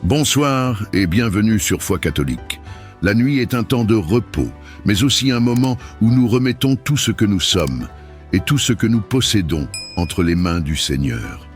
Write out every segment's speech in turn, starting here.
Bonsoir et bienvenue sur Foi catholique. La nuit est un temps de repos, mais aussi un moment où nous remettons tout ce que nous sommes et tout ce que nous possédons entre les mains du Seigneur.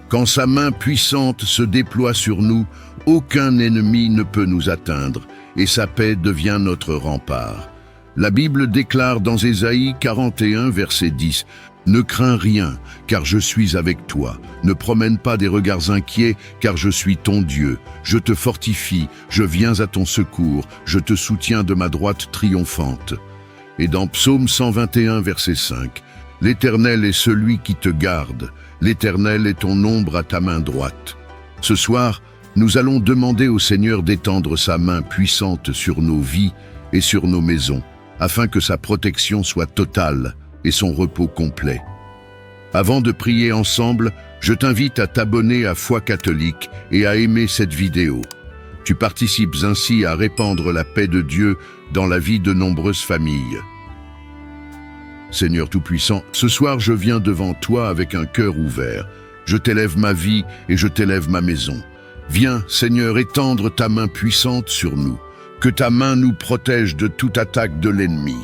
Quand sa main puissante se déploie sur nous, aucun ennemi ne peut nous atteindre et sa paix devient notre rempart. La Bible déclare dans Ésaïe 41, verset 10, « Ne crains rien, car je suis avec toi. Ne promène pas des regards inquiets, car je suis ton Dieu. Je te fortifie, je viens à ton secours, je te soutiens de ma droite triomphante. » Et dans Psaume 121, verset 5, « L'Éternel est celui qui te garde. L'Éternel est ton ombre à ta main droite. » Ce soir, nous allons demander au Seigneur d'étendre sa main puissante sur nos vies et sur nos maisons, afin que sa protection soit totale et son repos complet. Avant de prier ensemble, je t'invite à t'abonner à Foi catholique et à aimer cette vidéo. Tu participes ainsi à répandre la paix de Dieu dans la vie de nombreuses familles. Seigneur Tout-Puissant, ce soir je viens devant toi avec un cœur ouvert. Je t'élève ma vie et je t'élève ma maison. Viens, Seigneur, étendre ta main puissante sur nous. Que ta main nous protège de toute attaque de l'ennemi.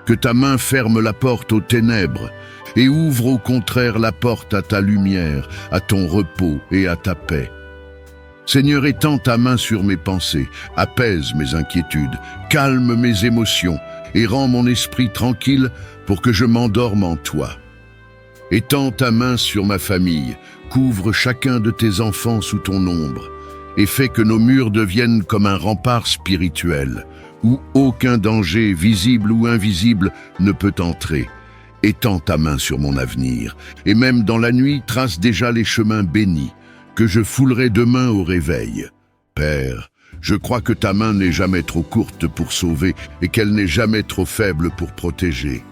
Que ta main ferme la porte aux ténèbres et ouvre au contraire la porte à ta lumière, à ton repos et à ta paix. Seigneur, étends ta main sur mes pensées, apaise mes inquiétudes, calme mes émotions et rends mon esprit tranquille pour que je m'endorme en toi. Étends ta main sur ma famille, couvre chacun de tes enfants sous ton ombre et fais que nos murs deviennent comme un rempart spirituel, où aucun danger, visible ou invisible, ne peut entrer. Étends ta main sur mon avenir, et même dans la nuit, trace déjà les chemins bénis, que je foulerai demain au réveil. Père, je crois que ta main n'est jamais trop courte pour sauver, et qu'elle n'est jamais trop faible pour protéger.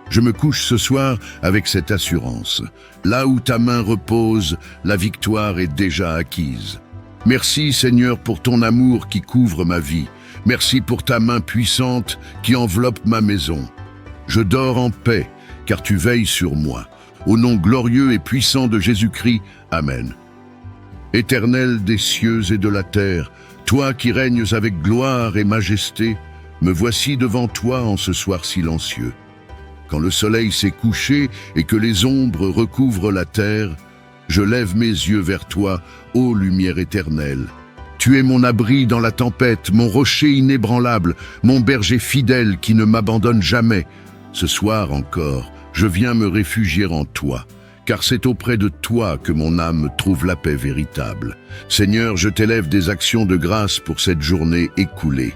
Je me couche ce soir avec cette assurance. Là où ta main repose, la victoire est déjà acquise. Merci Seigneur pour ton amour qui couvre ma vie. Merci pour ta main puissante qui enveloppe ma maison. Je dors en paix, car tu veilles sur moi. Au nom glorieux et puissant de Jésus-Christ, Amen. Éternel des cieux et de la terre, toi qui règnes avec gloire et majesté, me voici devant toi en ce soir silencieux. Quand le soleil s'est couché et que les ombres recouvrent la terre, je lève mes yeux vers toi, ô lumière éternelle. Tu es mon abri dans la tempête, mon rocher inébranlable, mon berger fidèle qui ne m'abandonne jamais. Ce soir encore, je viens me réfugier en toi, car c'est auprès de toi que mon âme trouve la paix véritable. Seigneur, je t'élève des actions de grâce pour cette journée écoulée.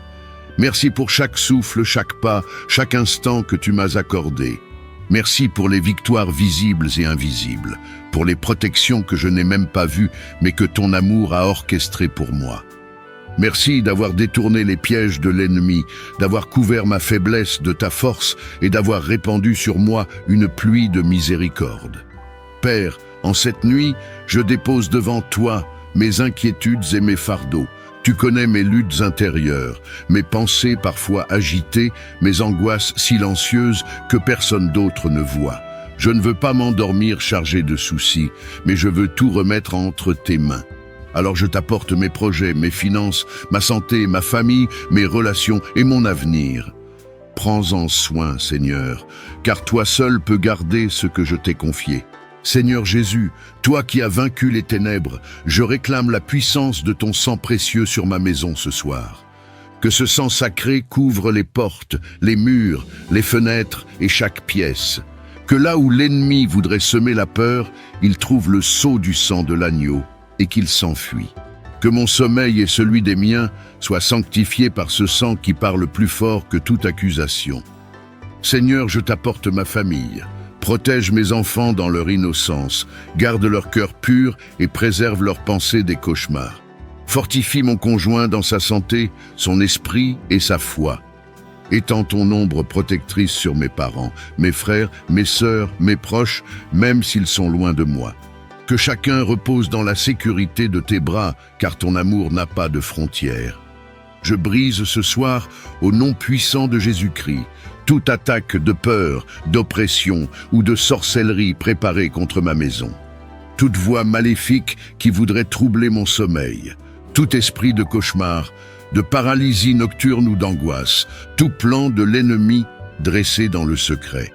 Merci pour chaque souffle, chaque pas, chaque instant que tu m'as accordé. Merci pour les victoires visibles et invisibles, pour les protections que je n'ai même pas vues, mais que ton amour a orchestrées pour moi. Merci d'avoir détourné les pièges de l'ennemi, d'avoir couvert ma faiblesse de ta force et d'avoir répandu sur moi une pluie de miséricorde. Père, en cette nuit, je dépose devant toi mes inquiétudes et mes fardeaux. Tu connais mes luttes intérieures, mes pensées parfois agitées, mes angoisses silencieuses que personne d'autre ne voit. Je ne veux pas m'endormir chargé de soucis, mais je veux tout remettre entre tes mains. Alors je t'apporte mes projets, mes finances, ma santé, ma famille, mes relations et mon avenir. Prends-en soin, Seigneur, car toi seul peux garder ce que je t'ai confié. Seigneur Jésus, toi qui as vaincu les ténèbres, je réclame la puissance de ton sang précieux sur ma maison ce soir. Que ce sang sacré couvre les portes, les murs, les fenêtres et chaque pièce. Que là où l'ennemi voudrait semer la peur, il trouve le sceau du sang de l'agneau et qu'il s'enfuit. Que mon sommeil et celui des miens soient sanctifiés par ce sang qui parle plus fort que toute accusation. Seigneur, je t'apporte ma famille. Protège mes enfants dans leur innocence, garde leur cœur pur et préserve leurs pensées des cauchemars. Fortifie mon conjoint dans sa santé, son esprit et sa foi. Étends ton ombre protectrice sur mes parents, mes frères, mes sœurs, mes proches, même s'ils sont loin de moi. Que chacun repose dans la sécurité de tes bras, car ton amour n'a pas de frontières. Je brise ce soir, au nom puissant de Jésus-Christ, toute attaque de peur, d'oppression ou de sorcellerie préparée contre ma maison. Toute voix maléfique qui voudrait troubler mon sommeil. tout esprit de cauchemar, de paralysie nocturne ou d'angoisse, tout plan de l'ennemi dressé dans le secret.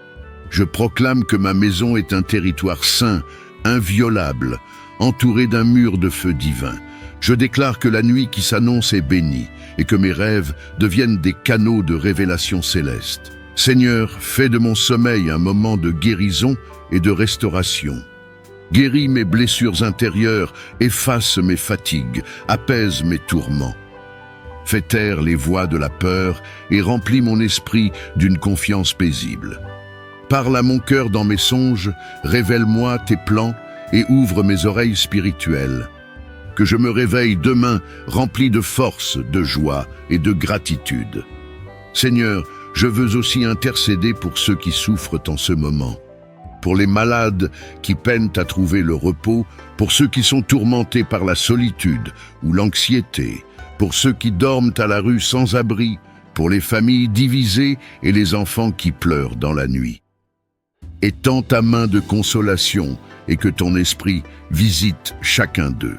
Je proclame que ma maison est un territoire saint, inviolable, entouré d'un mur de feu divin. Je déclare que la nuit qui s'annonce est bénie et que mes rêves deviennent des canaux de révélation céleste. Seigneur, fais de mon sommeil un moment de guérison et de restauration. Guéris mes blessures intérieures, efface mes fatigues, apaise mes tourments. Fais taire les voix de la peur et remplis mon esprit d'une confiance paisible. Parle à mon cœur dans mes songes, révèle-moi tes plans et ouvre mes oreilles spirituelles. Que je me réveille demain rempli de force, de joie et de gratitude. Seigneur, je veux aussi intercéder pour ceux qui souffrent en ce moment. Pour les malades qui peinent à trouver le repos, pour ceux qui sont tourmentés par la solitude ou l'anxiété, pour ceux qui dorment à la rue sans abri, pour les familles divisées et les enfants qui pleurent dans la nuit. Étends ta main de consolation et que ton esprit visite chacun d'eux.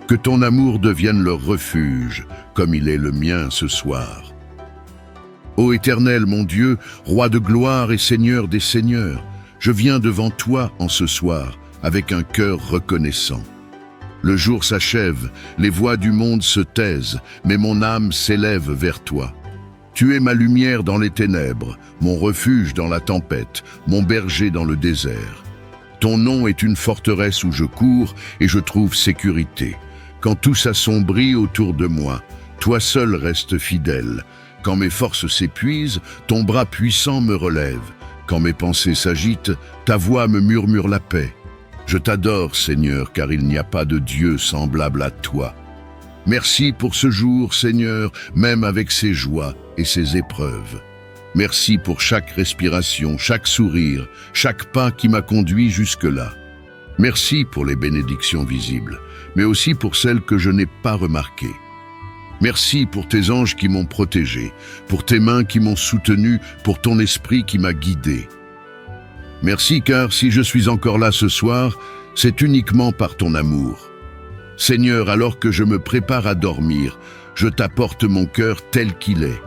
Que ton amour devienne leur refuge, comme il est le mien ce soir. Ô Éternel, mon Dieu, Roi de gloire et Seigneur des seigneurs, je viens devant toi en ce soir avec un cœur reconnaissant. Le jour s'achève, les voix du monde se taisent, mais mon âme s'élève vers toi. Tu es ma lumière dans les ténèbres, mon refuge dans la tempête, mon berger dans le désert. Ton nom est une forteresse où je cours et je trouve sécurité. Quand tout s'assombrit autour de moi, toi seul restes fidèle. Quand mes forces s'épuisent, ton bras puissant me relève. Quand mes pensées s'agitent, ta voix me murmure la paix. Je t'adore, Seigneur, car il n'y a pas de Dieu semblable à toi. Merci pour ce jour, Seigneur, même avec ses joies et ses épreuves. Merci pour chaque respiration, chaque sourire, chaque pas qui m'a conduit jusque-là. Merci pour les bénédictions visibles, mais aussi pour celles que je n'ai pas remarquées. Merci pour tes anges qui m'ont protégé, pour tes mains qui m'ont soutenu, pour ton esprit qui m'a guidé. Merci car si je suis encore là ce soir, c'est uniquement par ton amour. Seigneur, alors que je me prépare à dormir, je t'apporte mon cœur tel qu'il est,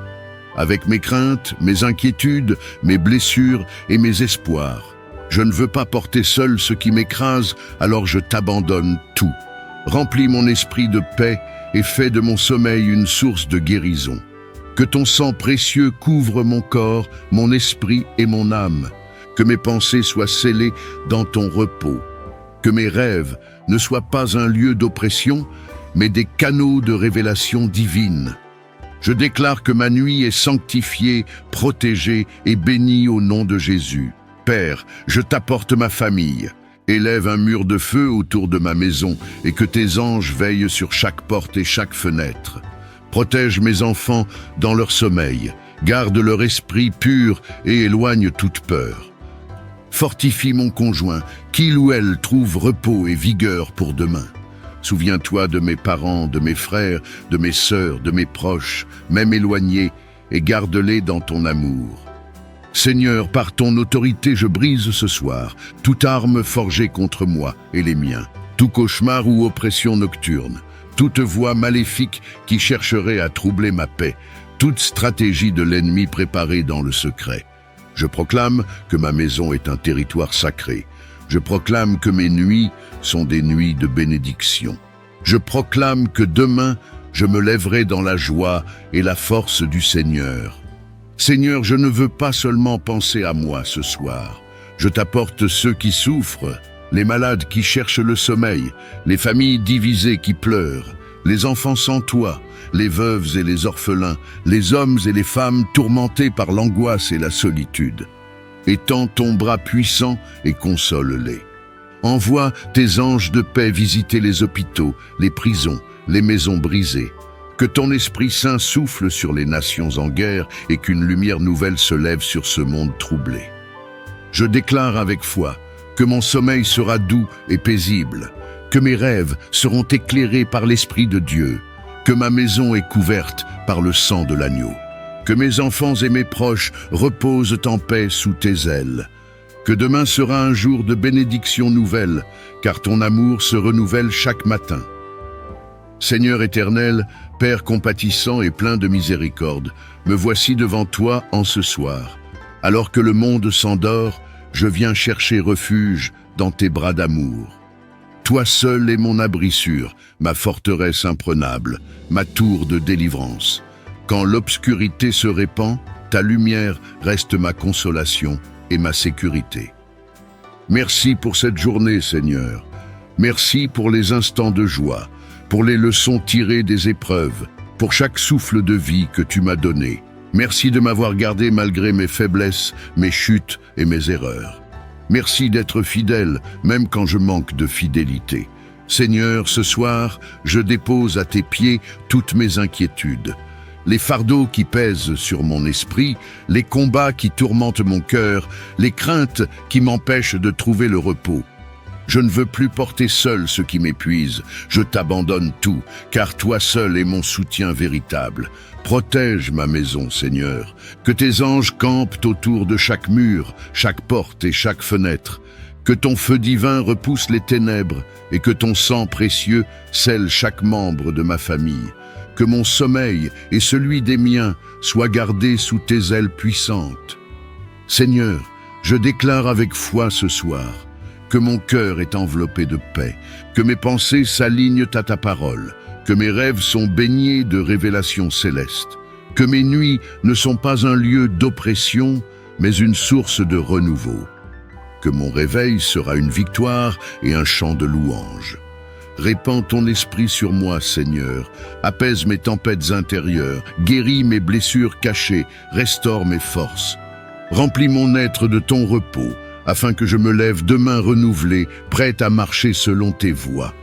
avec mes craintes, mes inquiétudes, mes blessures et mes espoirs. Je ne veux pas porter seul ce qui m'écrase, alors je t'abandonne tout. Remplis mon esprit de paix et fais de mon sommeil une source de guérison. Que ton sang précieux couvre mon corps, mon esprit et mon âme. Que mes pensées soient scellées dans ton repos. Que mes rêves ne soient pas un lieu d'oppression, mais des canaux de révélation divine. Je déclare que ma nuit est sanctifiée, protégée et bénie au nom de Jésus. Père, je t'apporte ma famille. Élève un mur de feu autour de ma maison et que tes anges veillent sur chaque porte et chaque fenêtre. Protège mes enfants dans leur sommeil, garde leur esprit pur et éloigne toute peur. Fortifie mon conjoint, qu'il ou elle trouve repos et vigueur pour demain. Souviens-toi de mes parents, de mes frères, de mes sœurs, de mes proches, même éloignés, et garde-les dans ton amour. Seigneur, par ton autorité, je brise ce soir toute arme forgée contre moi et les miens, tout cauchemar ou oppression nocturne, toute voix maléfique qui chercherait à troubler ma paix, toute stratégie de l'ennemi préparée dans le secret. Je proclame que ma maison est un territoire sacré. Je proclame que mes nuits sont des nuits de bénédiction. Je proclame que demain, je me lèverai dans la joie et la force du Seigneur. Seigneur, je ne veux pas seulement penser à moi ce soir. Je t'apporte ceux qui souffrent, les malades qui cherchent le sommeil, les familles divisées qui pleurent, les enfants sans toit, les veuves et les orphelins, les hommes et les femmes tourmentés par l'angoisse et la solitude. Étends ton bras puissant et console-les. Envoie tes anges de paix visiter les hôpitaux, les prisons, les maisons brisées. Que ton Esprit Saint souffle sur les nations en guerre et qu'une lumière nouvelle se lève sur ce monde troublé. Je déclare avec foi que mon sommeil sera doux et paisible, que mes rêves seront éclairés par l'Esprit de Dieu, que ma maison est couverte par le sang de l'agneau, que mes enfants et mes proches reposent en paix sous tes ailes, que demain sera un jour de bénédiction nouvelle, car ton amour se renouvelle chaque matin. Seigneur éternel, Père compatissant et plein de miséricorde, me voici devant toi en ce soir. Alors que le monde s'endort, je viens chercher refuge dans tes bras d'amour. Toi seul es mon abri sûr, ma forteresse imprenable, ma tour de délivrance. Quand l'obscurité se répand, ta lumière reste ma consolation et ma sécurité. Merci pour cette journée, Seigneur. Merci pour les instants de joie, pour les leçons tirées des épreuves, pour chaque souffle de vie que tu m'as donné. Merci de m'avoir gardé malgré mes faiblesses, mes chutes et mes erreurs. Merci d'être fidèle, même quand je manque de fidélité. Seigneur, ce soir, je dépose à tes pieds toutes mes inquiétudes. Les fardeaux qui pèsent sur mon esprit, les combats qui tourmentent mon cœur, les craintes qui m'empêchent de trouver le repos. Je ne veux plus porter seul ce qui m'épuise. Je t'abandonne tout, car toi seul es mon soutien véritable. Protège ma maison, Seigneur. Que tes anges campent autour de chaque mur, chaque porte et chaque fenêtre. Que ton feu divin repousse les ténèbres et que ton sang précieux scelle chaque membre de ma famille. Que mon sommeil et celui des miens soient gardés sous tes ailes puissantes. Seigneur, je déclare avec foi ce soir que mon cœur est enveloppé de paix, que mes pensées s'alignent à ta parole, que mes rêves sont baignés de révélations célestes, que mes nuits ne sont pas un lieu d'oppression, mais une source de renouveau, que mon réveil sera une victoire et un chant de louange. Répands ton esprit sur moi, Seigneur, apaise mes tempêtes intérieures, guéris mes blessures cachées, restaure mes forces. Remplis mon être de ton repos, afin que je me lève demain renouvelé, prêt à marcher selon tes voies.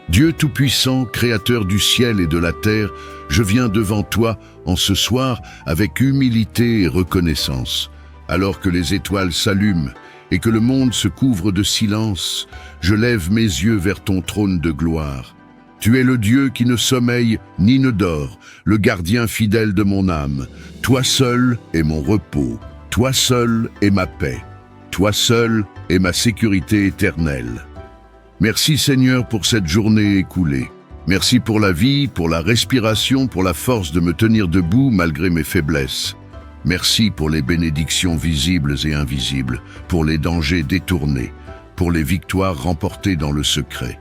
Dieu Tout-Puissant, Créateur du ciel et de la terre, je viens devant toi en ce soir avec humilité et reconnaissance. Alors que les étoiles s'allument et que le monde se couvre de silence, je lève mes yeux vers ton trône de gloire. Tu es le Dieu qui ne sommeille ni ne dort, le gardien fidèle de mon âme. Toi seul est mon repos, toi seul est ma paix. Toi seul est ma sécurité éternelle. Merci Seigneur pour cette journée écoulée. Merci pour la vie, pour la respiration, pour la force de me tenir debout malgré mes faiblesses. Merci pour les bénédictions visibles et invisibles, pour les dangers détournés, pour les victoires remportées dans le secret.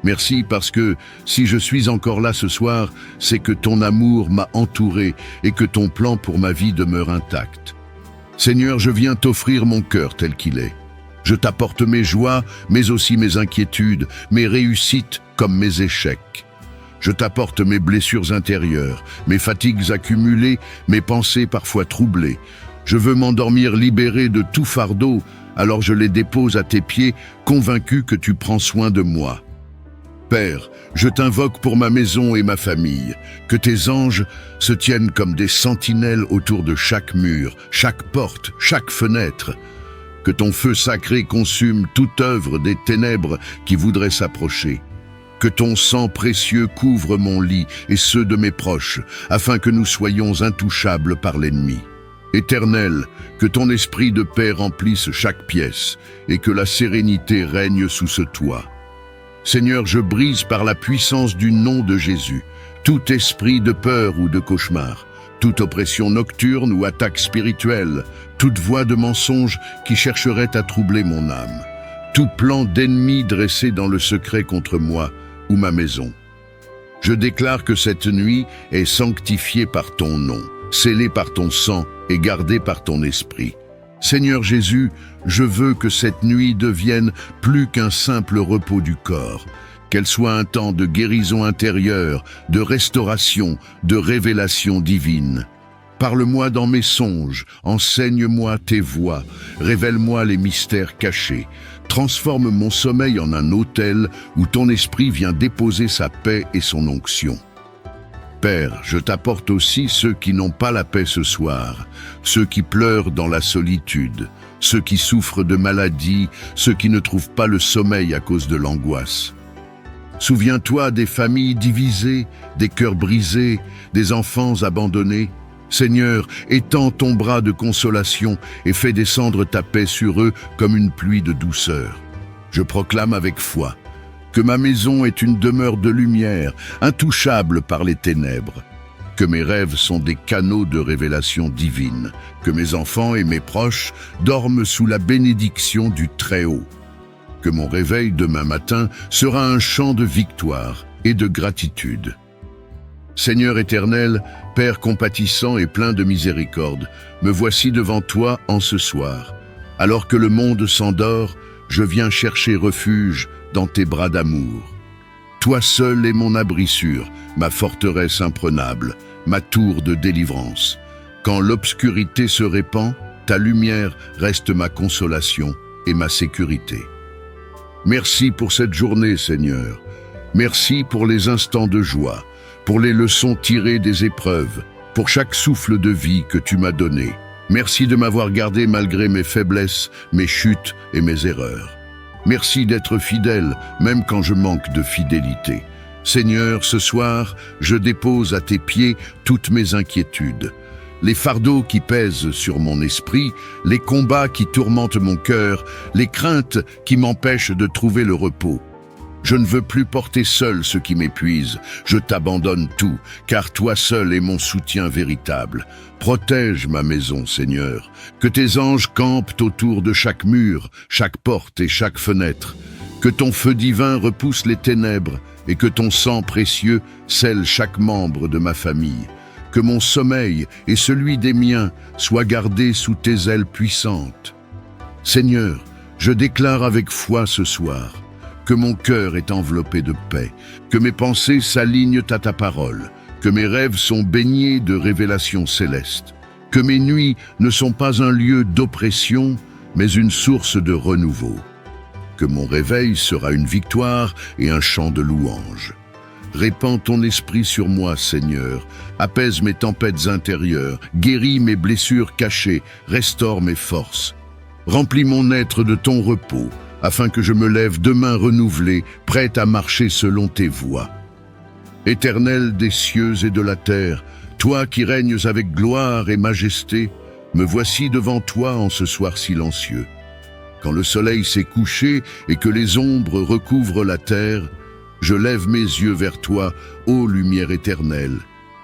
Merci parce que si je suis encore là ce soir, c'est que ton amour m'a entouré et que ton plan pour ma vie demeure intact. Seigneur, je viens t'offrir mon cœur tel qu'il est. Je t'apporte mes joies, mais aussi mes inquiétudes, mes réussites comme mes échecs. Je t'apporte mes blessures intérieures, mes fatigues accumulées, mes pensées parfois troublées. Je veux m'endormir libéré de tout fardeau, alors je les dépose à tes pieds, convaincu que tu prends soin de moi. Père, je t'invoque pour ma maison et ma famille, que tes anges se tiennent comme des sentinelles autour de chaque mur, chaque porte, chaque fenêtre. Que ton feu sacré consume toute œuvre des ténèbres qui voudraient s'approcher. Que ton sang précieux couvre mon lit et ceux de mes proches, afin que nous soyons intouchables par l'ennemi. Éternel, que ton esprit de paix remplisse chaque pièce et que la sérénité règne sous ce toit. Seigneur, je brise par la puissance du nom de Jésus tout esprit de peur ou de cauchemar, toute oppression nocturne ou attaque spirituelle, toute voix de mensonge qui chercherait à troubler mon âme, tout plan d'ennemi dressé dans le secret contre moi ou ma maison. Je déclare que cette nuit est sanctifiée par ton nom, scellée par ton sang et gardée par ton esprit. Seigneur Jésus, je veux que cette nuit devienne plus qu'un simple repos du corps, qu'elle soit un temps de guérison intérieure, de restauration, de révélation divine. Parle-moi dans mes songes, enseigne-moi tes voies, révèle-moi les mystères cachés. Transforme mon sommeil en un autel où ton esprit vient déposer sa paix et son onction. Père, je t'apporte aussi ceux qui n'ont pas la paix ce soir, ceux qui pleurent dans la solitude, ceux qui souffrent de maladies, ceux qui ne trouvent pas le sommeil à cause de l'angoisse. Souviens-toi des familles divisées, des cœurs brisés, des enfants abandonnés. Seigneur, étends ton bras de consolation et fais descendre ta paix sur eux comme une pluie de douceur. Je proclame avec foi: que ma maison est une demeure de lumière, intouchable par les ténèbres, que mes rêves sont des canaux de révélation divine, que mes enfants et mes proches dorment sous la bénédiction du Très-Haut, que mon réveil demain matin sera un chant de victoire et de gratitude. Seigneur éternel, Père compatissant et plein de miséricorde, me voici devant toi en ce soir. Alors que le monde s'endort, je viens chercher refuge dans tes bras d'amour. Toi seul es mon abri sûr, ma forteresse imprenable, ma tour de délivrance. Quand l'obscurité se répand, ta lumière reste ma consolation et ma sécurité. Merci pour cette journée, Seigneur. Merci pour les instants de joie, pour les leçons tirées des épreuves, pour chaque souffle de vie que tu m'as donné. Merci de m'avoir gardé malgré mes faiblesses, mes chutes et mes erreurs. Merci d'être fidèle, même quand je manque de fidélité. Seigneur, ce soir, je dépose à tes pieds toutes mes inquiétudes. Les fardeaux qui pèsent sur mon esprit, les combats qui tourmentent mon cœur, les craintes qui m'empêchent de trouver le repos. Je ne veux plus porter seul ce qui m'épuise. Je t'abandonne tout, car toi seul es mon soutien véritable. Protège ma maison, Seigneur. Que tes anges campent autour de chaque mur, chaque porte et chaque fenêtre. Que ton feu divin repousse les ténèbres et que ton sang précieux scelle chaque membre de ma famille. Que mon sommeil et celui des miens soient gardés sous tes ailes puissantes. Seigneur, je déclare avec foi ce soir que mon cœur est enveloppé de paix, que mes pensées s'alignent à ta parole, que mes rêves sont baignés de révélations célestes, que mes nuits ne sont pas un lieu d'oppression, mais une source de renouveau, que mon réveil sera une victoire et un chant de louange. Répands ton esprit sur moi, Seigneur, apaise mes tempêtes intérieures, guéris mes blessures cachées, restaure mes forces. Remplis mon être de ton repos, afin que je me lève demain renouvelé, prêt à marcher selon tes voies. Éternel des cieux et de la terre, toi qui règnes avec gloire et majesté, me voici devant toi en ce soir silencieux. Quand le soleil s'est couché et que les ombres recouvrent la terre, je lève mes yeux vers toi, ô lumière éternelle.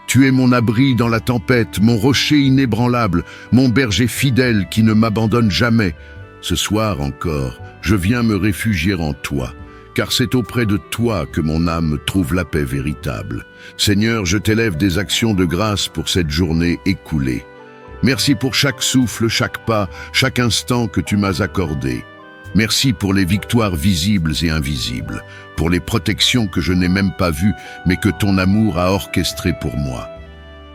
Tu es mon abri dans la tempête, mon rocher inébranlable, mon berger fidèle qui ne m'abandonne jamais. Ce soir encore, je viens me réfugier en toi, car c'est auprès de toi que mon âme trouve la paix véritable. Seigneur, je t'élève des actions de grâce pour cette journée écoulée. Merci pour chaque souffle, chaque pas, chaque instant que tu m'as accordé. Merci pour les victoires visibles et invisibles, pour les protections que je n'ai même pas vues, mais que ton amour a orchestrées pour moi.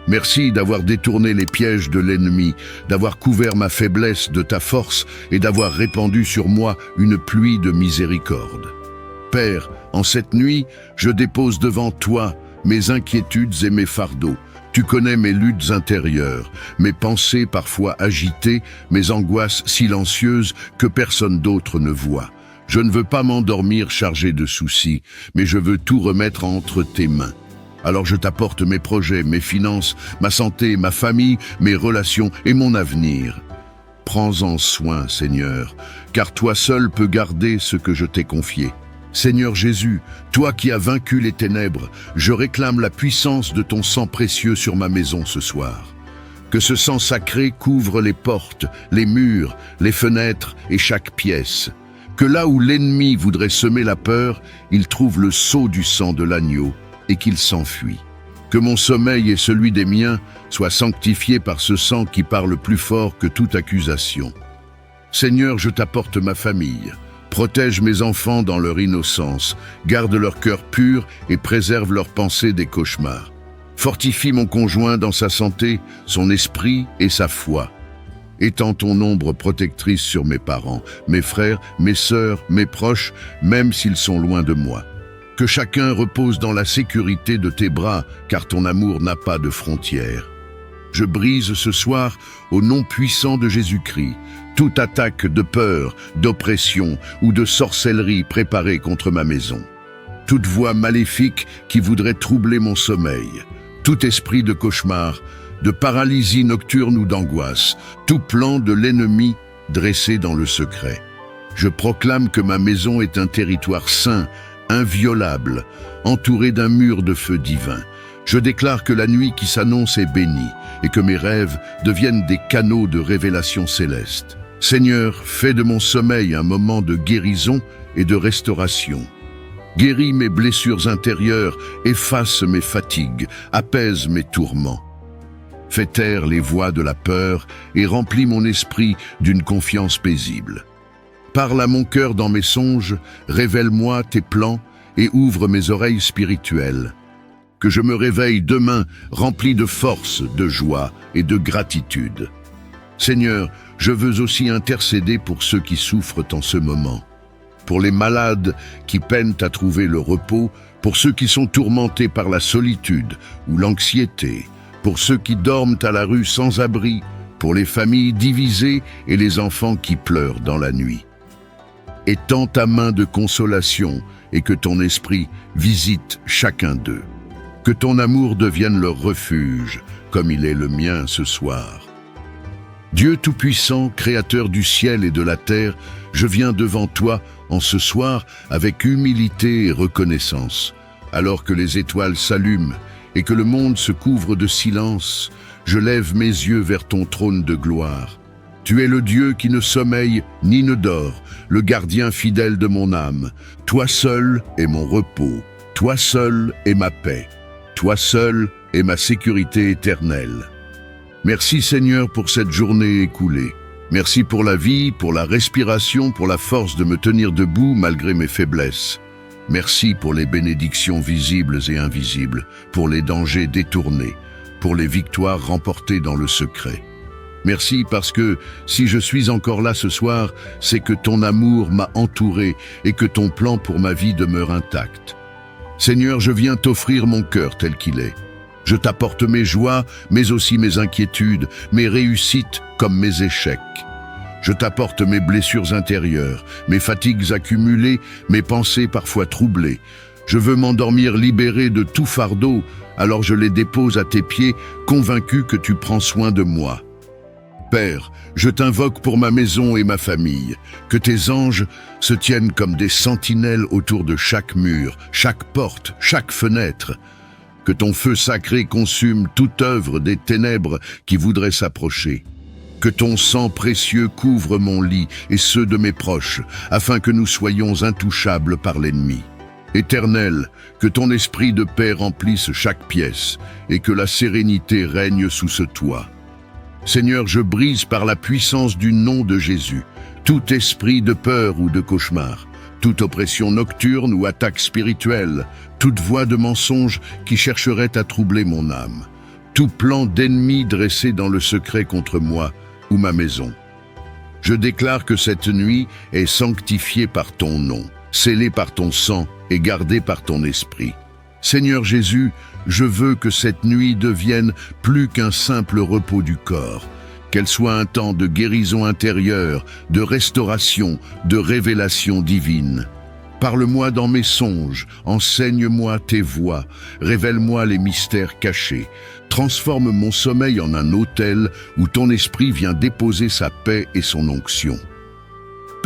Merci d'avoir détourné les pièges de l'ennemi, d'avoir couvert ma faiblesse de ta force et d'avoir répandu sur moi une pluie de miséricorde. Père, en cette nuit, je dépose devant toi mes inquiétudes et mes fardeaux. Tu connais mes luttes intérieures, mes pensées parfois agitées, mes angoisses silencieuses que personne d'autre ne voit. Je ne veux pas m'endormir chargé de soucis, mais je veux tout remettre entre tes mains. Alors je t'apporte mes projets, mes finances, ma santé, ma famille, mes relations et mon avenir. Prends-en soin, Seigneur, car toi seul peux garder ce que je t'ai confié. Seigneur Jésus, toi qui as vaincu les ténèbres, je réclame la puissance de ton sang précieux sur ma maison ce soir. Que ce sang sacré couvre les portes, les murs, les fenêtres et chaque pièce. Que là où l'ennemi voudrait semer la peur, il trouve le sceau du sang de l'agneau et qu'il s'enfuit. Que mon sommeil et celui des miens soient sanctifiés par ce sang qui parle plus fort que toute accusation. Seigneur, je t'apporte ma famille. Protège mes enfants dans leur innocence, garde leur cœur pur et préserve leurs pensées des cauchemars. Fortifie mon conjoint dans sa santé, son esprit et sa foi. Étends ton ombre protectrice sur mes parents, mes frères, mes sœurs, mes proches, même s'ils sont loin de moi. Que chacun repose dans la sécurité de tes bras, car ton amour n'a pas de frontières. Je brise ce soir, au nom puissant de Jésus-Christ, toute attaque de peur, d'oppression ou de sorcellerie préparée contre ma maison. Toute voix maléfique qui voudrait troubler mon sommeil, tout esprit de cauchemar, de paralysie nocturne ou d'angoisse, tout plan de l'ennemi dressé dans le secret. Je proclame que ma maison est un territoire saint, inviolable, entouré d'un mur de feu divin. Je déclare que la nuit qui s'annonce est bénie et que mes rêves deviennent des canaux de révélation céleste. Seigneur, fais de mon sommeil un moment de guérison et de restauration. Guéris mes blessures intérieures, efface mes fatigues, apaise mes tourments. Fais taire les voix de la peur et remplis mon esprit d'une confiance paisible. Parle à mon cœur dans mes songes, révèle-moi tes plans et ouvre mes oreilles spirituelles. Que je me réveille demain rempli de force, de joie et de gratitude. Seigneur, je veux aussi intercéder pour ceux qui souffrent en ce moment. Pour les malades qui peinent à trouver le repos, pour ceux qui sont tourmentés par la solitude ou l'anxiété, pour ceux qui dorment à la rue sans abri, pour les familles divisées et les enfants qui pleurent dans la nuit. Étends ta main de consolation et que ton esprit visite chacun d'eux. Que ton amour devienne leur refuge, comme il est le mien ce soir. Dieu Tout-Puissant, Créateur du ciel et de la terre, je viens devant toi en ce soir avec humilité et reconnaissance. Alors que les étoiles s'allument et que le monde se couvre de silence, je lève mes yeux vers ton trône de gloire. Tu es le Dieu qui ne sommeille ni ne dort, le gardien fidèle de mon âme. Toi seul est mon repos, toi seul est ma paix. Toi seul est ma sécurité éternelle. Merci Seigneur pour cette journée écoulée. Merci pour la vie, pour la respiration, pour la force de me tenir debout malgré mes faiblesses. Merci pour les bénédictions visibles et invisibles, pour les dangers détournés, pour les victoires remportées dans le secret. Merci parce que si je suis encore là ce soir, c'est que ton amour m'a entouré et que ton plan pour ma vie demeure intact. Seigneur, je viens t'offrir mon cœur tel qu'il est. Je t'apporte mes joies, mais aussi mes inquiétudes, mes réussites comme mes échecs. Je t'apporte mes blessures intérieures, mes fatigues accumulées, mes pensées parfois troublées. Je veux m'endormir libéré de tout fardeau, alors je les dépose à tes pieds, convaincu que tu prends soin de moi. Père, je t'invoque pour ma maison et ma famille, que tes anges se tiennent comme des sentinelles autour de chaque mur, chaque porte, chaque fenêtre. Que ton feu sacré consume toute œuvre des ténèbres qui voudraient s'approcher. Que ton sang précieux couvre mon lit et ceux de mes proches, afin que nous soyons intouchables par l'ennemi. Éternel, que ton esprit de paix remplisse chaque pièce et que la sérénité règne sous ce toit. Seigneur, je brise par la puissance du nom de Jésus tout esprit de peur ou de cauchemar, toute oppression nocturne ou attaque spirituelle, toute voix de mensonge qui chercherait à troubler mon âme, tout plan d'ennemi dressé dans le secret contre moi ou ma maison. Je déclare que cette nuit est sanctifiée par ton nom, scellée par ton sang et gardée par ton esprit. Seigneur Jésus, je veux que cette nuit devienne plus qu'un simple repos du corps, qu'elle soit un temps de guérison intérieure, de restauration, de révélation divine. Parle-moi dans mes songes, enseigne-moi tes voies, révèle-moi les mystères cachés. Transforme mon sommeil en un autel où ton esprit vient déposer sa paix et son onction.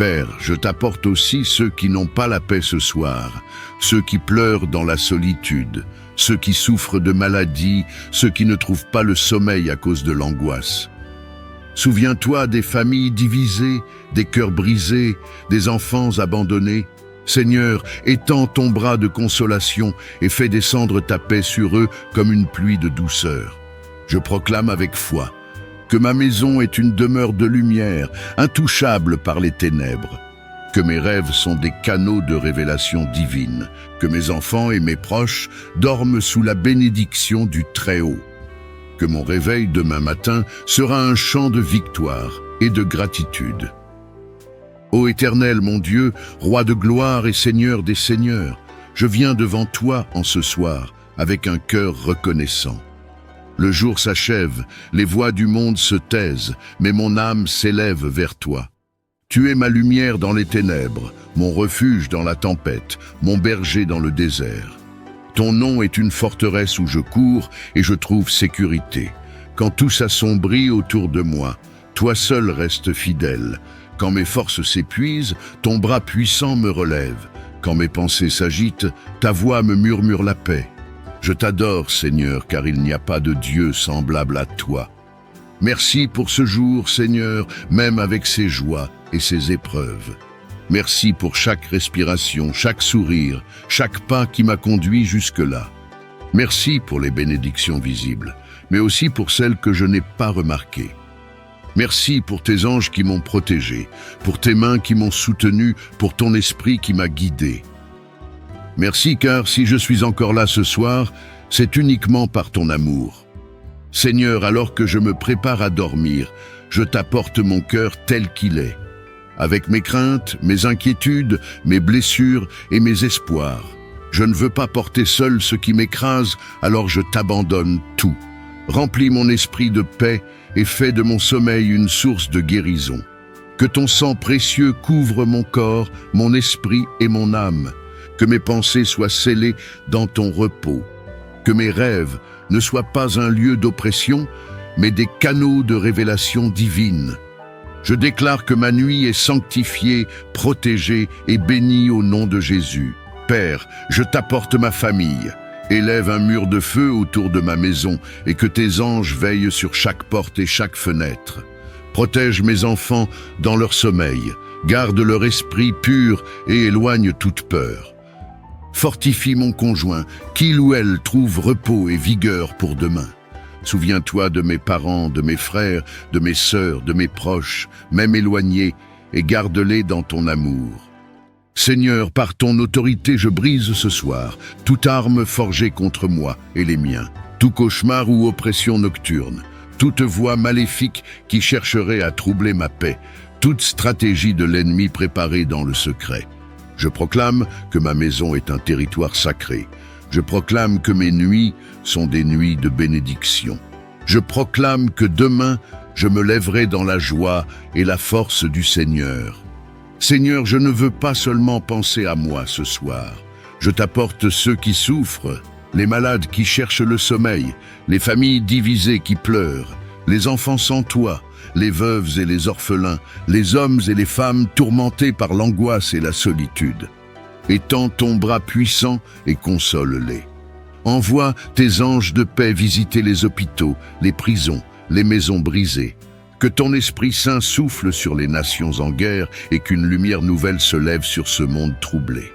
Père, je t'apporte aussi ceux qui n'ont pas la paix ce soir, ceux qui pleurent dans la solitude, ceux qui souffrent de maladies, ceux qui ne trouvent pas le sommeil à cause de l'angoisse. Souviens-toi des familles divisées, des cœurs brisés, des enfants abandonnés. Seigneur, étends ton bras de consolation et fais descendre ta paix sur eux comme une pluie de douceur. Je proclame avec foi que ma maison est une demeure de lumière, intouchable par les ténèbres, que mes rêves sont des canaux de révélation divine, que mes enfants et mes proches dorment sous la bénédiction du Très-Haut, que mon réveil demain matin sera un chant de victoire et de gratitude. Ô Éternel, mon Dieu, Roi de gloire et Seigneur des seigneurs, je viens devant toi en ce soir avec un cœur reconnaissant. Le jour s'achève, les voix du monde se taisent, mais mon âme s'élève vers toi. Tu es ma lumière dans les ténèbres, mon refuge dans la tempête, mon berger dans le désert. Ton nom est une forteresse où je cours et je trouve sécurité. Quand tout s'assombrit autour de moi, toi seul restes fidèle. Quand mes forces s'épuisent, ton bras puissant me relève. Quand mes pensées s'agitent, ta voix me murmure la paix. Je t'adore, Seigneur, car il n'y a pas de Dieu semblable à toi. Merci pour ce jour, Seigneur, même avec ses joies et ses épreuves. Merci pour chaque respiration, chaque sourire, chaque pas qui m'a conduit jusque-là. Merci pour les bénédictions visibles, mais aussi pour celles que je n'ai pas remarquées. Merci pour tes anges qui m'ont protégé, pour tes mains qui m'ont soutenu, pour ton esprit qui m'a guidé. Merci car si je suis encore là ce soir, c'est uniquement par ton amour. Seigneur, alors que je me prépare à dormir, je t'apporte mon cœur tel qu'il est, avec mes craintes, mes inquiétudes, mes blessures et mes espoirs. Je ne veux pas porter seul ce qui m'écrase, alors je t'abandonne tout. Remplis mon esprit de paix et fais de mon sommeil une source de guérison. Que ton sang précieux couvre mon corps, mon esprit et mon âme. Que mes pensées soient scellées dans ton repos. Que mes rêves ne soient pas un lieu d'oppression, mais des canaux de révélation divine. Je déclare que ma nuit est sanctifiée, protégée et bénie au nom de Jésus. Père, je t'apporte ma famille. Élève un mur de feu autour de ma maison et que tes anges veillent sur chaque porte et chaque fenêtre. Protège mes enfants dans leur sommeil, garde leur esprit pur et éloigne toute peur. Fortifie mon conjoint, qu'il ou elle trouve repos et vigueur pour demain. Souviens-toi de mes parents, de mes frères, de mes sœurs, de mes proches, même éloignés, et garde-les dans ton amour. Seigneur, par ton autorité, je brise ce soir toute arme forgée contre moi et les miens, tout cauchemar ou oppression nocturne, toute voix maléfique qui chercherait à troubler ma paix, toute stratégie de l'ennemi préparée dans le secret. Je proclame que ma maison est un territoire sacré. Je proclame que mes nuits sont des nuits de bénédiction. Je proclame que demain, je me lèverai dans la joie et la force du Seigneur. Seigneur, je ne veux pas seulement penser à moi ce soir. Je t'apporte ceux qui souffrent, les malades qui cherchent le sommeil, les familles divisées qui pleurent, les enfants sans toit, les veuves et les orphelins, les hommes et les femmes tourmentés par l'angoisse et la solitude. Étends ton bras puissant et console-les. Envoie tes anges de paix visiter les hôpitaux, les prisons, les maisons brisées. Que ton Esprit Saint souffle sur les nations en guerre et qu'une lumière nouvelle se lève sur ce monde troublé.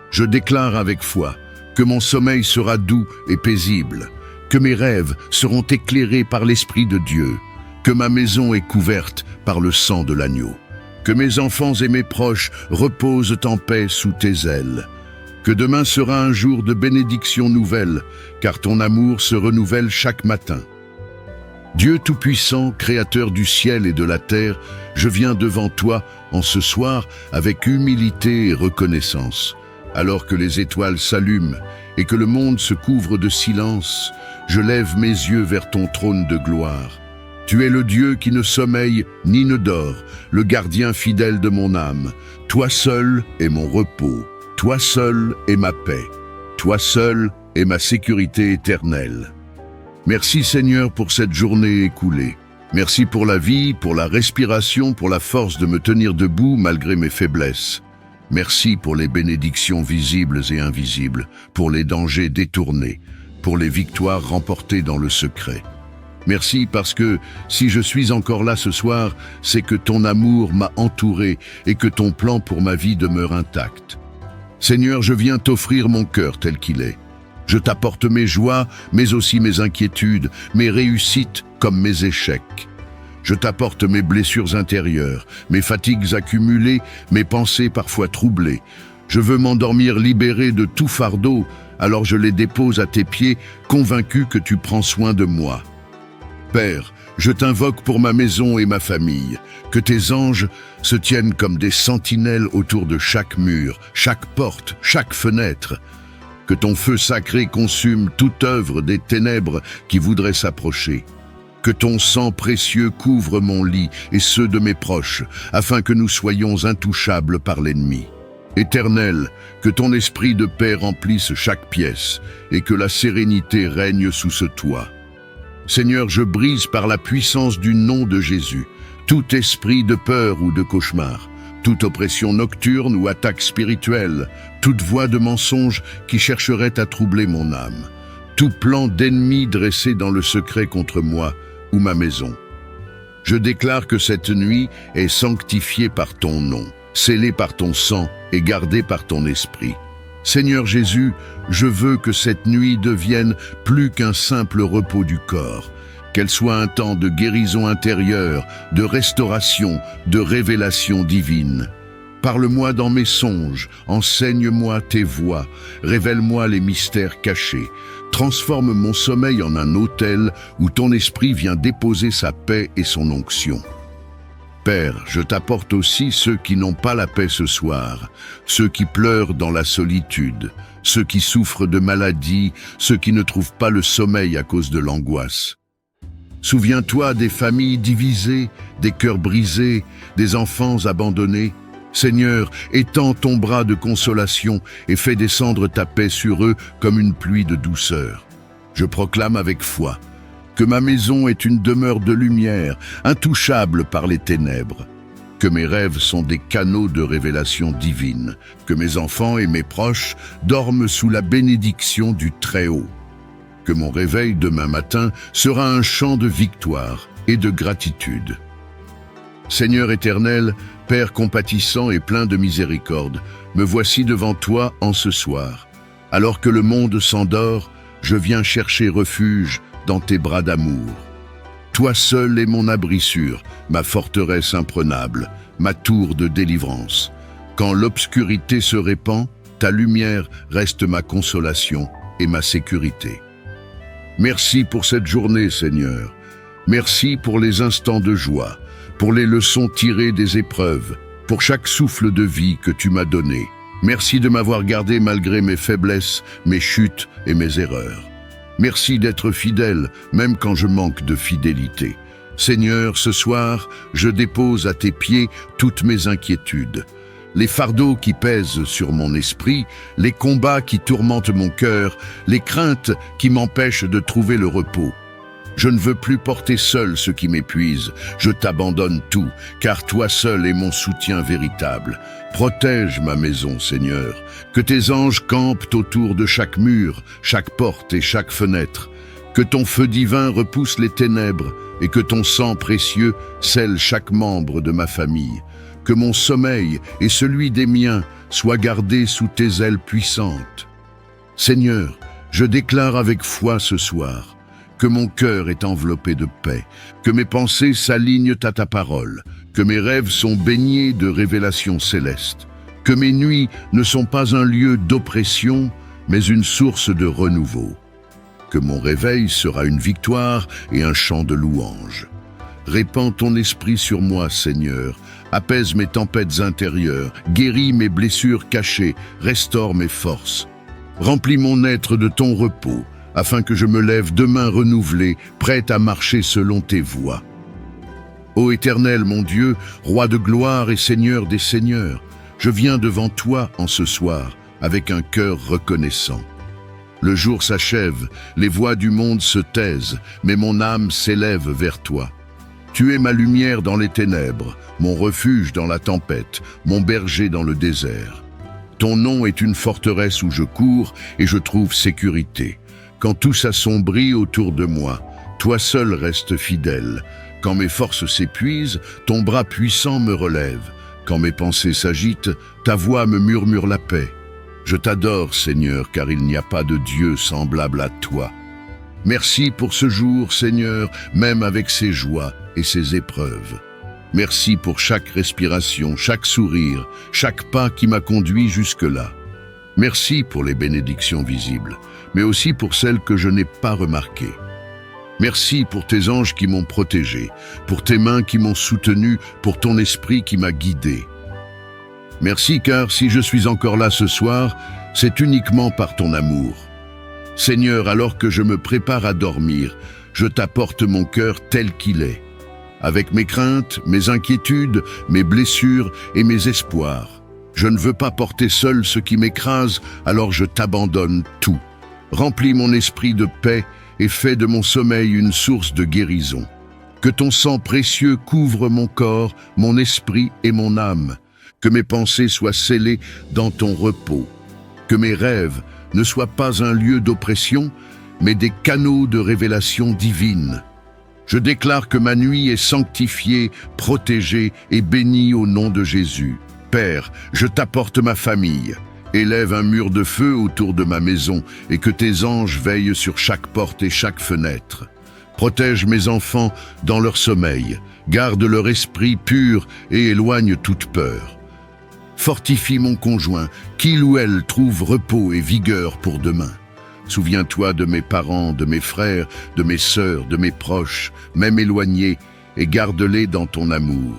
Je déclare avec foi que mon sommeil sera doux et paisible, que mes rêves seront éclairés par l'Esprit de Dieu, que ma maison est couverte par le sang de l'agneau, que mes enfants et mes proches reposent en paix sous tes ailes, que demain sera un jour de bénédiction nouvelle, car ton amour se renouvelle chaque matin. Dieu Tout-Puissant, Créateur du ciel et de la terre, je viens devant toi en ce soir avec humilité et reconnaissance. Alors que les étoiles s'allument et que le monde se couvre de silence, je lève mes yeux vers ton trône de gloire. Tu es le Dieu qui ne sommeille ni ne dort, le gardien fidèle de mon âme. Toi seul est mon repos, toi seul est ma paix, toi seul est ma sécurité éternelle. Merci Seigneur pour cette journée écoulée. Merci pour la vie, pour la respiration, pour la force de me tenir debout malgré mes faiblesses. Merci pour les bénédictions visibles et invisibles, pour les dangers détournés, pour les victoires remportées dans le secret. Merci parce que si je suis encore là ce soir, c'est que ton amour m'a entouré et que ton plan pour ma vie demeure intact. Seigneur, je viens t'offrir mon cœur tel qu'il est. Je t'apporte mes joies, mais aussi mes inquiétudes, mes réussites comme mes échecs. Je t'apporte mes blessures intérieures, mes fatigues accumulées, mes pensées parfois troublées. Je veux m'endormir libéré de tout fardeau, alors je les dépose à tes pieds, convaincu que tu prends soin de moi. Père, je t'invoque pour ma maison et ma famille, que tes anges se tiennent comme des sentinelles autour de chaque mur, chaque porte, chaque fenêtre. Que ton feu sacré consume toute œuvre des ténèbres qui voudraient s'approcher. Que ton sang précieux couvre mon lit et ceux de mes proches, afin que nous soyons intouchables par l'ennemi. Éternel, que ton esprit de paix remplisse chaque pièce et que la sérénité règne sous ce toit. Seigneur, je brise par la puissance du nom de Jésus tout esprit de peur ou de cauchemar. toute oppression nocturne ou attaque spirituelle, toute voie de mensonge qui chercherait à troubler mon âme, tout plan d'ennemi dressé dans le secret contre moi ou ma maison. Je déclare que cette nuit est sanctifiée par ton nom, scellée par ton sang et gardée par ton esprit. Seigneur Jésus, je veux que cette nuit devienne plus qu'un simple repos du corps, qu'elle soit un temps de guérison intérieure, de restauration, de révélation divine. Parle-moi dans mes songes, enseigne-moi tes voies, révèle-moi les mystères cachés. Transforme mon sommeil en un autel où ton esprit vient déposer sa paix et son onction. Père, je t'apporte aussi ceux qui n'ont pas la paix ce soir, ceux qui pleurent dans la solitude, ceux qui souffrent de maladies, ceux qui ne trouvent pas le sommeil à cause de l'angoisse. Souviens-toi des familles divisées, des cœurs brisés, des enfants abandonnés. Seigneur, étends ton bras de consolation et fais descendre ta paix sur eux comme une pluie de douceur. Je proclame avec foi que ma maison est une demeure de lumière, intouchable par les ténèbres, que mes rêves sont des canaux de révélation divine, que mes enfants et mes proches dorment sous la bénédiction du Très-Haut, que mon réveil demain matin sera un chant de victoire et de gratitude. Seigneur éternel, Père compatissant et plein de miséricorde, me voici devant toi en ce soir. Alors que le monde s'endort, je viens chercher refuge dans tes bras d'amour. Toi seul es mon abri sûr, ma forteresse imprenable, ma tour de délivrance. Quand l'obscurité se répand, ta lumière reste ma consolation et ma sécurité. Merci pour cette journée, Seigneur. Merci pour les instants de joie, pour les leçons tirées des épreuves, pour chaque souffle de vie que tu m'as donné. Merci de m'avoir gardé malgré mes faiblesses, mes chutes et mes erreurs. Merci d'être fidèle, même quand je manque de fidélité. Seigneur, ce soir, je dépose à tes pieds toutes mes inquiétudes. Les fardeaux qui pèsent sur mon esprit, les combats qui tourmentent mon cœur, les craintes qui m'empêchent de trouver le repos. Je ne veux plus porter seul ce qui m'épuise. Je t'abandonne tout, car toi seul es mon soutien véritable. Protège ma maison, Seigneur. Que tes anges campent autour de chaque mur, chaque porte et chaque fenêtre. Que ton feu divin repousse les ténèbres et que ton sang précieux scelle chaque membre de ma famille. Que mon sommeil et celui des miens soient gardés sous tes ailes puissantes. Seigneur, je déclare avec foi ce soir que mon cœur est enveloppé de paix, que mes pensées s'alignent à ta parole, que mes rêves sont baignés de révélations célestes, que mes nuits ne sont pas un lieu d'oppression, mais une source de renouveau, que mon réveil sera une victoire et un chant de louange. Répands ton esprit sur moi, Seigneur, apaise mes tempêtes intérieures, guéris mes blessures cachées, restaure mes forces. Remplis mon être de ton repos, afin que je me lève demain renouvelé, prêt à marcher selon tes voies. Ô Éternel, mon Dieu, Roi de gloire et Seigneur des seigneurs, je viens devant toi en ce soir, avec un cœur reconnaissant. Le jour s'achève, les voix du monde se taisent, mais mon âme s'élève vers toi. Tu es ma lumière dans les ténèbres, mon refuge dans la tempête, mon berger dans le désert. Ton nom est une forteresse où je cours et je trouve sécurité. Quand tout s'assombrit autour de moi, toi seul restes fidèle. Quand mes forces s'épuisent, ton bras puissant me relève. Quand mes pensées s'agitent, ta voix me murmure la paix. Je t'adore, Seigneur, car il n'y a pas de Dieu semblable à toi. Merci pour ce jour, Seigneur, même avec ses joies et ses épreuves. Merci pour chaque respiration, chaque sourire, chaque pas qui m'a conduit jusque-là. Merci pour les bénédictions visibles, mais aussi pour celles que je n'ai pas remarquées. Merci pour tes anges qui m'ont protégé, pour tes mains qui m'ont soutenu, pour ton esprit qui m'a guidé. Merci car si je suis encore là ce soir, c'est uniquement par ton amour. Seigneur, alors que je me prépare à dormir, je t'apporte mon cœur tel qu'il est, avec mes craintes, mes inquiétudes, mes blessures et mes espoirs. Je ne veux pas porter seul ce qui m'écrase, alors je t'abandonne tout. Remplis mon esprit de paix et fais de mon sommeil une source de guérison. Que ton sang précieux couvre mon corps, mon esprit et mon âme. que mes pensées soient scellées dans ton repos, que mes rêves ne soient pas un lieu d'oppression, mais des canaux de révélation divine. Je déclare que ma nuit est sanctifiée, protégée et bénie au nom de Jésus. Père, je t'apporte ma famille. Élève un mur de feu autour de ma maison et que tes anges veillent sur chaque porte et chaque fenêtre. Protège mes enfants dans leur sommeil, garde leur esprit pur et éloigne toute peur. Fortifie mon conjoint, qu'il ou elle trouve repos et vigueur pour demain. Souviens-toi de mes parents, de mes frères, de mes sœurs, de mes proches, même éloignés, et garde-les dans ton amour.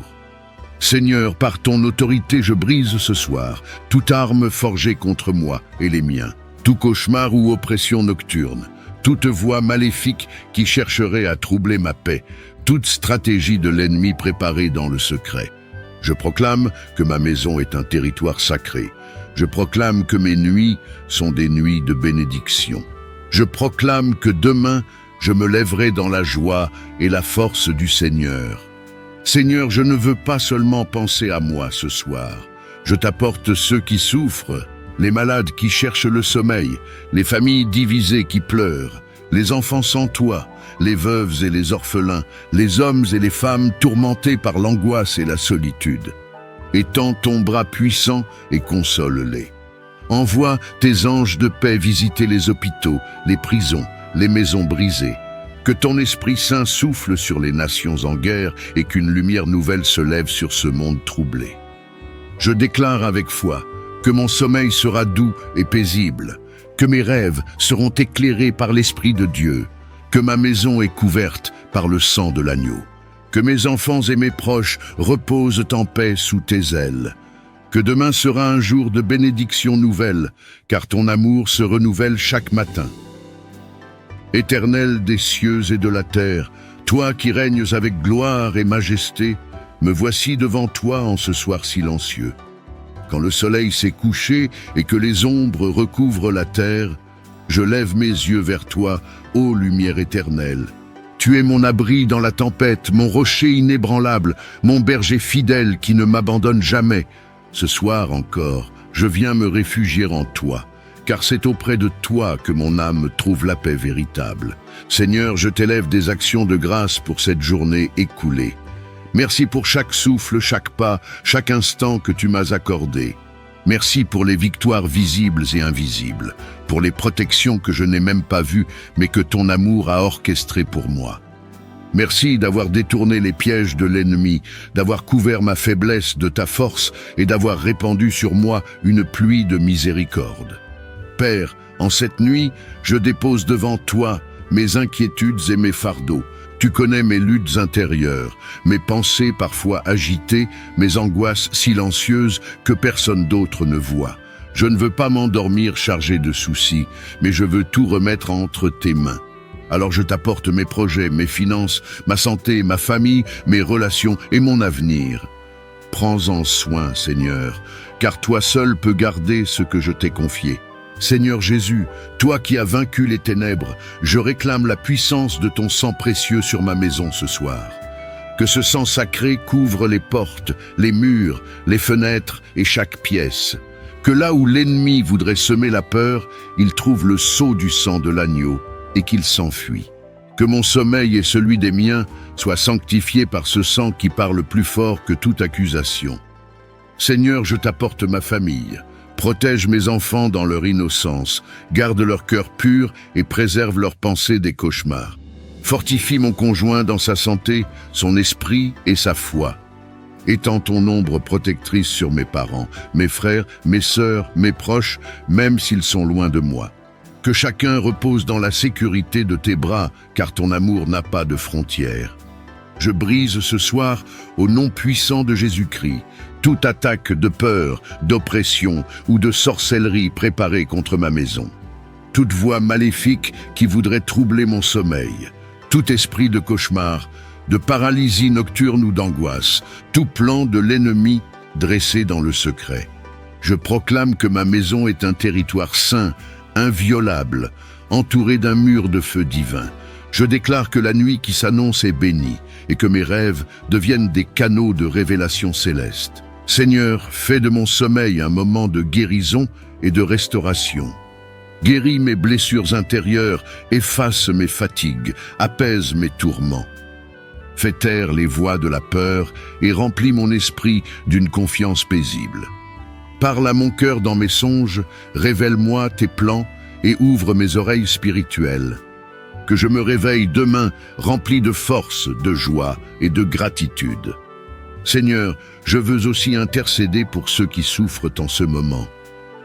Seigneur, par ton autorité, je brise ce soir toute arme forgée contre moi et les miens, tout cauchemar ou oppression nocturne, toute voix maléfique qui chercherait à troubler ma paix, toute stratégie de l'ennemi préparée dans le secret. Je proclame que ma maison est un territoire sacré. Je proclame que mes nuits sont des nuits de bénédiction. Je proclame que demain, je me lèverai dans la joie et la force du Seigneur. Seigneur, je ne veux pas seulement penser à moi ce soir. Je t'apporte ceux qui souffrent, les malades qui cherchent le sommeil, les familles divisées qui pleurent, les enfants sans toit, les veuves et les orphelins, les hommes et les femmes tourmentés par l'angoisse et la solitude. Étends ton bras puissant et console-les. Envoie tes anges de paix visiter les hôpitaux, les prisons, les maisons brisées. Que ton Esprit Saint souffle sur les nations en guerre et qu'une lumière nouvelle se lève sur ce monde troublé. Je déclare avec foi que mon sommeil sera doux et paisible, que mes rêves seront éclairés par l'Esprit de Dieu, que ma maison est couverte par le sang de l'agneau, que mes enfants et mes proches reposent en paix sous tes ailes, que demain sera un jour de bénédiction nouvelle, car ton amour se renouvelle chaque matin. Éternel des cieux et de la terre, toi qui règnes avec gloire et majesté, me voici devant toi en ce soir silencieux. Quand le soleil s'est couché et que les ombres recouvrent la terre, je lève mes yeux vers toi, ô lumière éternelle. Tu es mon abri dans la tempête, mon rocher inébranlable, mon berger fidèle qui ne m'abandonne jamais. Ce soir encore, je viens me réfugier en toi, car c'est auprès de toi que mon âme trouve la paix véritable. Seigneur, je t'élève des actions de grâce pour cette journée écoulée. Merci pour chaque souffle, chaque pas, chaque instant que tu m'as accordé. Merci pour les victoires visibles et invisibles, pour les protections que je n'ai même pas vues, mais que ton amour a orchestrées pour moi. Merci d'avoir détourné les pièges de l'ennemi, d'avoir couvert ma faiblesse de ta force et d'avoir répandu sur moi une pluie de miséricorde. Père, en cette nuit, je dépose devant toi mes inquiétudes et mes fardeaux. Tu connais mes luttes intérieures, mes pensées parfois agitées, mes angoisses silencieuses que personne d'autre ne voit. Je ne veux pas m'endormir chargé de soucis, mais je veux tout remettre entre tes mains. Alors je t'apporte mes projets, mes finances, ma santé, ma famille, mes relations et mon avenir. Prends-en soin, Seigneur, car toi seul peux garder ce que je t'ai confié. Seigneur Jésus, toi qui as vaincu les ténèbres, je réclame la puissance de ton sang précieux sur ma maison ce soir. Que ce sang sacré couvre les portes, les murs, les fenêtres et chaque pièce. Que là où l'ennemi voudrait semer la peur, il trouve le sceau du sang de l'agneau et qu'il s'enfuit. Que mon sommeil et celui des miens soient sanctifiés par ce sang qui parle plus fort que toute accusation. Seigneur, je t'apporte ma famille. Protège mes enfants dans leur innocence, garde leur cœur pur et préserve leurs pensées des cauchemars. Fortifie mon conjoint dans sa santé, son esprit et sa foi. Étends ton ombre protectrice sur mes parents, mes frères, mes sœurs, mes proches, même s'ils sont loin de moi. Que chacun repose dans la sécurité de tes bras, car ton amour n'a pas de frontières. Je brise ce soir, au nom puissant de Jésus-Christ, toute attaque de peur, d'oppression ou de sorcellerie préparée contre ma maison. Toute voix maléfique qui voudrait troubler mon sommeil, tout esprit de cauchemar, de paralysie nocturne ou d'angoisse, tout plan de l'ennemi dressé dans le secret. Je proclame que ma maison est un territoire saint, inviolable, entouré d'un mur de feu divin. Je déclare que la nuit qui s'annonce est bénie et que mes rêves deviennent des canaux de révélation céleste. Seigneur, fais de mon sommeil un moment de guérison et de restauration. Guéris mes blessures intérieures, efface mes fatigues, apaise mes tourments. Fais taire les voix de la peur et remplis mon esprit d'une confiance paisible. Parle à mon cœur dans mes songes, révèle-moi tes plans et ouvre mes oreilles spirituelles. Que je me réveille demain rempli de force, de joie et de gratitude. Seigneur, je veux aussi intercéder pour ceux qui souffrent en ce moment.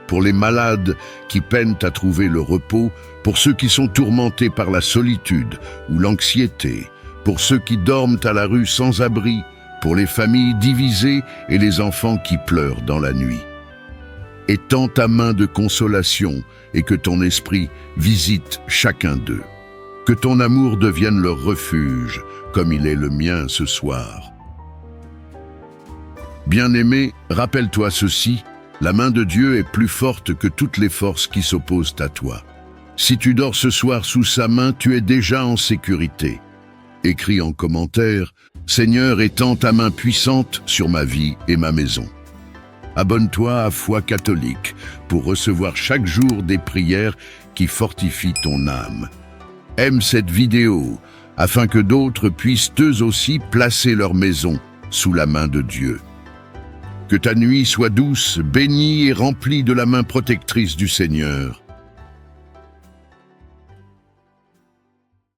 Pour les malades qui peinent à trouver le repos, pour ceux qui sont tourmentés par la solitude ou l'anxiété, pour ceux qui dorment à la rue sans abri, pour les familles divisées et les enfants qui pleurent dans la nuit. Étends ta main de consolation et que ton esprit visite chacun d'eux. Que ton amour devienne leur refuge, comme il est le mien ce soir. Bien-aimé, rappelle-toi ceci, la main de Dieu est plus forte que toutes les forces qui s'opposent à toi. Si tu dors ce soir sous sa main, tu es déjà en sécurité. Écris en commentaire, « Seigneur, étends ta main puissante sur ma vie et ma maison ». Abonne-toi à Foi catholique pour recevoir chaque jour des prières qui fortifient ton âme. Aime cette vidéo afin que d'autres puissent eux aussi placer leur maison sous la main de Dieu. Que ta nuit soit douce, bénie et remplie de la main protectrice du Seigneur.